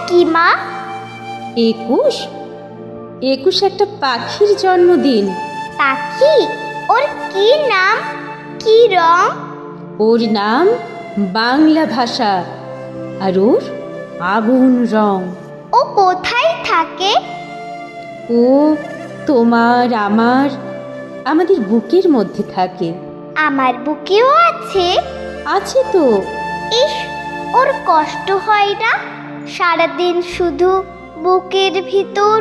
কি মা? 21? 21 একটা পাখির জন্মদিন। পাখি? ওর কি নাম, কি রং? ওর নাম বাংলা ভাষা, আর ওর আগুন রং। ও কোথায় থাকে? ও তোমার আমাদের বুকের মধ্যে থাকে। আমার বুকেও আছে? আছে তো। ইস, ওর কষ্ট হয় না? সারাদিন শুধু বুকের ভিতর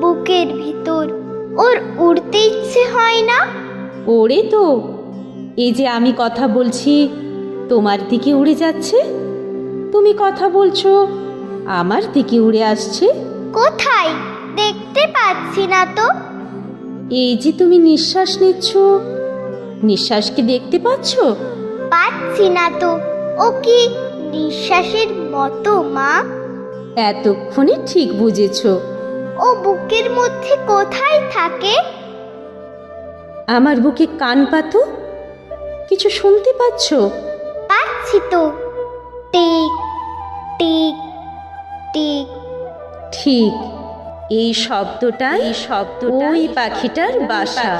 বুকের ভিতর। ওর উড়তে ইচ্ছে হয় না? ওরে তো, এই যে আমি কথা বলছি তোমার দিকে উড়ে যাচ্ছে, তুমি কথা বলছো আমার দিকে উড়ে আসছে। কোথায়? দেখতে পাচ্ছি না তো। এই যে তুমি নিঃশ্বাস নিচ্ছ, নিঃশ্বাসকে দেখতে পাচ্ছ? পাচ্ছি না তো। ও কি নিঃশ্বাসের মতো মা? এতক্ষণে ঠিক বুঝেছো। ও বুকের মধ্যে কোথায় থাকে? আমার বুকে কান পাতো, কিছু শুনতে পাচ্ছ? পাচ্ছি তো। Tick tick tick. ঠিক, এই শব্দটা ওই পাখিটার বাসা।